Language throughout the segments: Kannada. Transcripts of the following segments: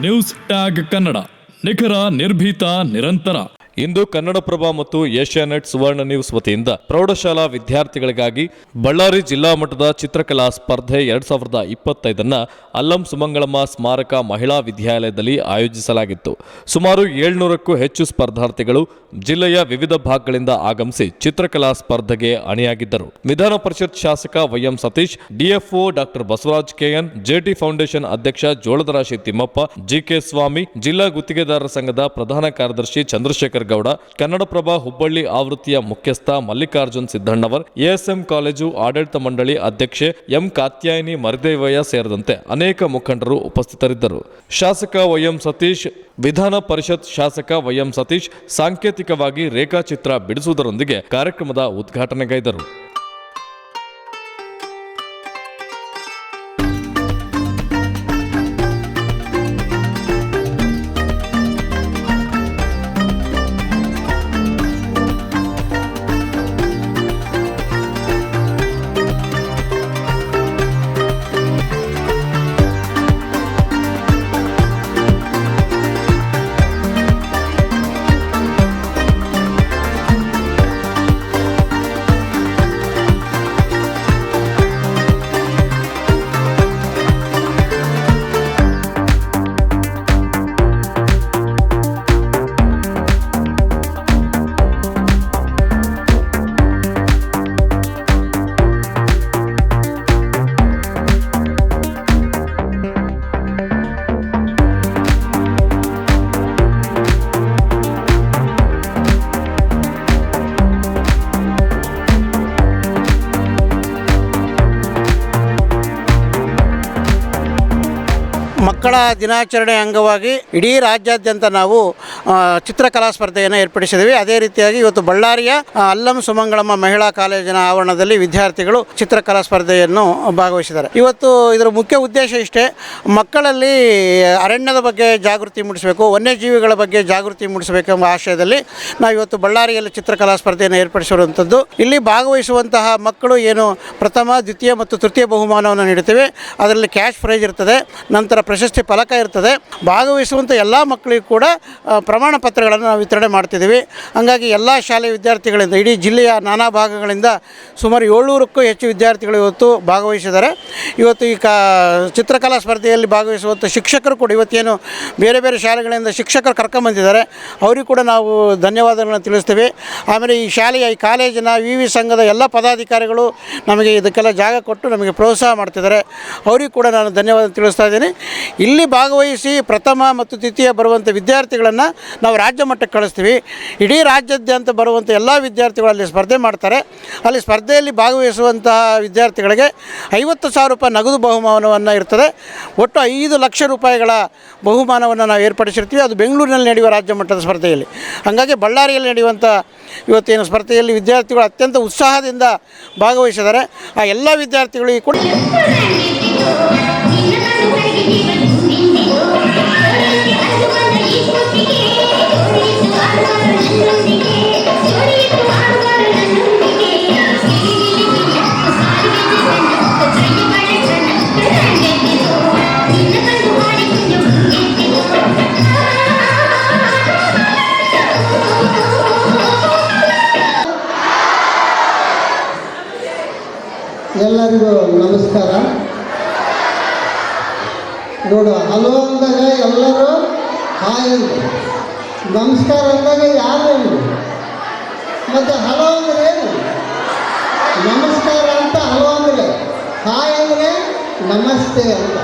ನ್ಯೂಸ್ ಟ್ಯಾಗ್ ಕನ್ನಡ, ನಿಖರ, ನಿರ್ಭೀತ, ನಿರಂತರ. ಇಂದು ಕನ್ನಡಪ್ರಭ ಮತ್ತು ಏಷ್ಯಾನೆಟ್ ಸುವರ್ಣ ನ್ಯೂಸ್ ವತಿಯಿಂದ ಪ್ರೌಢಶಾಲಾ ವಿದ್ಯಾರ್ಥಿಗಳಿಗಾಗಿ ಬಳ್ಳಾರಿ ಜಿಲ್ಲಾ ಮಟ್ಟದ ಚಿತ್ರಕಲಾ ಸ್ಪರ್ಧೆ 2025 ಅಲ್ಲಂ ಸುಮಂಗಳಮ್ಮ ಸ್ಮಾರಕ ಮಹಿಳಾ ವಿದ್ಯಾಲಯದಲ್ಲಿ ಆಯೋಜಿಸಲಾಗಿತ್ತು. ಸುಮಾರು 700ಕ್ಕೂ ಹೆಚ್ಚು ಸ್ಪರ್ಧಾರ್ಥಿಗಳು ಜಿಲ್ಲೆಯ ವಿವಿಧ ಭಾಗಗಳಿಂದ ಆಗಮಿಸಿ ಚಿತ್ರಕಲಾ ಸ್ಪರ್ಧೆಗೆ ಅಣಿಯಾಗಿದ್ದರು. ವಿಧಾನ ಪರಿಷತ್ ಶಾಸಕ YM Satish, DFO doctor Basavaraj KN, JT foundation ಅಧ್ಯಕ್ಷ ಜೋಳದರಾಶಿ ತಿಮ್ಮಪ್ಪ, ಜಿಕೆ ಸ್ವಾಮಿ, ಜಿಲ್ಲಾ ಗುತ್ತಿಗೆದಾರರ ಸಂಘದ ಪ್ರಧಾನ ಕಾರ್ಯದರ್ಶಿ ಚಂದ್ರಶೇಖರ್ ಗೌಡ, ಕನ್ನಡಪ್ರಭ ಹುಬ್ಬಳ್ಳಿ ಆವೃತ್ತಿಯ ಮುಖ್ಯಸ್ಥ ಮಲ್ಲಿಕಾರ್ಜುನ್ ಸಿದ್ದಣ್ಣವರ್, ಎಎಸ್ಎಂ ಕಾಲೇಜು ಆಡಳಿತ ಮಂಡಳಿ ಅಧ್ಯಕ್ಷೆ ಎಂ ಕಾತ್ಯಾಯಿನಿ ಮರಿದೇವಯ್ಯ ಸೇರಿದಂತೆ ಅನೇಕ ಮುಖಂಡರು ಉಪಸ್ಥಿತರಿದ್ದರು. ಶಾಸಕ ವೈಎಂ ಸತೀಶ್, ವಿಧಾನ ಪರಿಷತ್ ಶಾಸಕ ವೈಎಂ ಸತೀಶ್ ಸಾಂಕೇತಿಕವಾಗಿ ರೇಖಾಚಿತ್ರ ಬಿಡಿಸುವುದರೊಂದಿಗೆ ಕಾರ್ಯಕ್ರಮದ ಉದ್ಘಾಟನೆಗೈದರು. ಮಕ್ಕಳ ದಿನಾಚರಣೆ ಅಂಗವಾಗಿ ಇಡೀ ರಾಜ್ಯಾದ್ಯಂತ ನಾವು ಚಿತ್ರಕಲಾ ಸ್ಪರ್ಧೆಯನ್ನು ಏರ್ಪಡಿಸಿದ್ದೀವಿ. ಅದೇ ರೀತಿಯಾಗಿ ಇವತ್ತು ಬಳ್ಳಾರಿಯ ಅಲ್ಲಂ ಸುಮಂಗಳಮ್ಮ ಮಹಿಳಾ ಕಾಲೇಜಿನ ಆವರಣದಲ್ಲಿ ವಿದ್ಯಾರ್ಥಿಗಳು ಚಿತ್ರಕಲಾ ಸ್ಪರ್ಧೆಯನ್ನು ಭಾಗವಹಿಸಿದ್ದಾರೆ. ಇವತ್ತು ಇದರ ಮುಖ್ಯ ಉದ್ದೇಶ ಇಷ್ಟೇ, ಮಕ್ಕಳಲ್ಲಿ ಅರಣ್ಯದ ಬಗ್ಗೆ ಜಾಗೃತಿ ಮೂಡಿಸಬೇಕು, ವನ್ಯಜೀವಿಗಳ ಬಗ್ಗೆ ಜಾಗೃತಿ ಮೂಡಿಸಬೇಕೆಂಬ ಆಶಯದಲ್ಲಿ ನಾವು ಇವತ್ತು ಬಳ್ಳಾರಿಯಲ್ಲಿ ಚಿತ್ರಕಲಾ ಸ್ಪರ್ಧೆಯನ್ನು ಏರ್ಪಡಿಸಿರುವಂಥದ್ದು. ಇಲ್ಲಿ ಭಾಗವಹಿಸುವಂತಹ ಮಕ್ಕಳು ಏನು ಪ್ರಥಮ, ದ್ವಿತೀಯ ಮತ್ತು ತೃತೀಯ ಬಹುಮಾನವನ್ನು ನೀಡುತ್ತೇವೆ. ಅದರಲ್ಲಿ ಕ್ಯಾಶ್ ಪ್ರೈಜ್ ಇರ್ತದೆ, ನಂತರ ಪ್ರಶಸ್ತಿ ಫಲಕ ಇರ್ತದೆ. ಭಾಗವಹಿಸುವಂಥ ಎಲ್ಲ ಮಕ್ಕಳಿಗೂ ಕೂಡ ಪ್ರಮಾಣ ಪತ್ರಗಳನ್ನು ನಾವು ವಿತರಣೆ ಮಾಡ್ತಿದ್ದೀವಿ. ಹಾಗಾಗಿ ಎಲ್ಲ ಶಾಲೆಯ ವಿದ್ಯಾರ್ಥಿಗಳಿಂದ ಇಡೀ ಜಿಲ್ಲೆಯ ನಾನಾ ಭಾಗಗಳಿಂದ ಸುಮಾರು 700ಕ್ಕೂ ಹೆಚ್ಚು ವಿದ್ಯಾರ್ಥಿಗಳು ಇವತ್ತು ಭಾಗವಹಿಸಿದ್ದಾರೆ. ಇವತ್ತು ಈ ಚಿತ್ರಕಲಾ ಸ್ಪರ್ಧೆಯಲ್ಲಿ ಭಾಗವಹಿಸುವಂಥ ಶಿಕ್ಷಕರು ಕೂಡ ಇವತ್ತೇನು ಬೇರೆ ಬೇರೆ ಶಾಲೆಗಳಿಂದ ಶಿಕ್ಷಕರು ಕರ್ಕೊಂಬಂದಿದ್ದಾರೆ, ಅವರಿಗೂ ಕೂಡ ನಾವು ಧನ್ಯವಾದಗಳನ್ನು ತಿಳಿಸ್ತೇವೆ. ಆಮೇಲೆ ಈ ಶಾಲೆಯ ಈ ಕಾಲೇಜಿನ ವಿವಿ ಸಂಘದ ಎಲ್ಲ ಪದಾಧಿಕಾರಿಗಳು ನಮಗೆ ಇದಕ್ಕೆಲ್ಲ ಜಾಗ ಕೊಟ್ಟು ನಮಗೆ ಪ್ರೋತ್ಸಾಹ ಮಾಡ್ತಿದ್ದಾರೆ, ಅವರಿಗೂ ಕೂಡ ನಾನು ಧನ್ಯವಾದ ತಿಳಿಸ್ತಾ ಇದ್ದೀನಿ. ಇಲ್ಲಿ ಭಾಗವಹಿಸಿ ಪ್ರಥಮ ಮತ್ತು ದ್ವಿತೀಯ ಬರುವಂಥ ವಿದ್ಯಾರ್ಥಿಗಳನ್ನು ನಾವು ರಾಜ್ಯ ಮಟ್ಟಕ್ಕೆ ಕಳಿಸ್ತೀವಿ. ಇಡೀ ರಾಜ್ಯಾದ್ಯಂತ ಬರುವಂಥ ಎಲ್ಲ ವಿದ್ಯಾರ್ಥಿಗಳು ಅಲ್ಲಿ ಸ್ಪರ್ಧೆ ಮಾಡ್ತಾರೆ. ಅಲ್ಲಿ ಸ್ಪರ್ಧೆಯಲ್ಲಿ ಭಾಗವಹಿಸುವಂತಹ ವಿದ್ಯಾರ್ಥಿಗಳಿಗೆ 50,000 ರೂಪಾಯಿ ನಗದು ಬಹುಮಾನವನ್ನು ಇರ್ತದೆ. ಒಟ್ಟು 5 ಲಕ್ಷ ರೂಪಾಯಿಗಳ ಬಹುಮಾನವನ್ನು ನಾವು ಏರ್ಪಡಿಸಿರ್ತೀವಿ. ಅದು ಬೆಂಗಳೂರಿನಲ್ಲಿ ನಡೆಯುವ ರಾಜ್ಯ ಮಟ್ಟದ ಸ್ಪರ್ಧೆಯಲ್ಲಿ. ಹಾಗಾಗಿ ಬಳ್ಳಾರಿಯಲ್ಲಿ ನಡೆಯುವಂಥ ಇವತ್ತೇನು ಸ್ಪರ್ಧೆಯಲ್ಲಿ ವಿದ್ಯಾರ್ಥಿಗಳು ಅತ್ಯಂತ ಉತ್ಸಾಹದಿಂದ ಭಾಗವಹಿಸಿದ್ದಾರೆ. ಆ ಎಲ್ಲ ವಿದ್ಯಾರ್ಥಿಗಳಿಗೂ ಕೂಡ ಎಲ್ಲರಿಗೂ ನಮಸ್ಕಾರ. ನೋಡು, ಹಲೋ ಅಂದಾಗ ಎಲ್ಲರೂ ಹಾಯ್ ಅಂದರು, ನಮಸ್ಕಾರ ಅಂದಾಗ ಯಾರು ಅಂದರು, ಮತ್ತು ಹಲೋ ಅಂದರೆ ಏನು? ನಮಸ್ಕಾರ ಅಂತ ಹಲೋ ಅಂದರೆ, ಹಾಯ್ ಅಂದರೆ ನಮಸ್ತೆ ಅಂತ.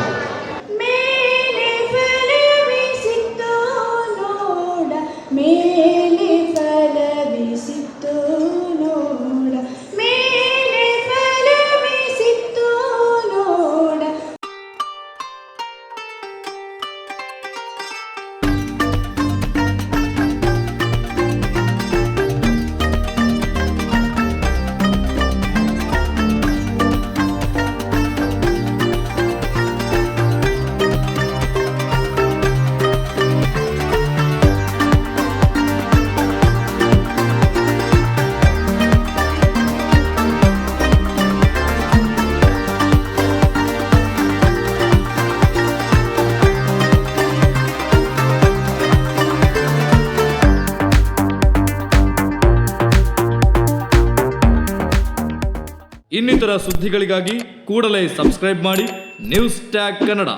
ಇನ್ನಿತರ ಸುದ್ದಿಗಳಿಗಾಗಿ ಕೂಡಲೇ ಸಬ್ಸ್ಕ್ರೈಬ್ ಮಾಡಿ ನ್ಯೂಸ್ ಟ್ಯಾಗ್ ಕನ್ನಡ.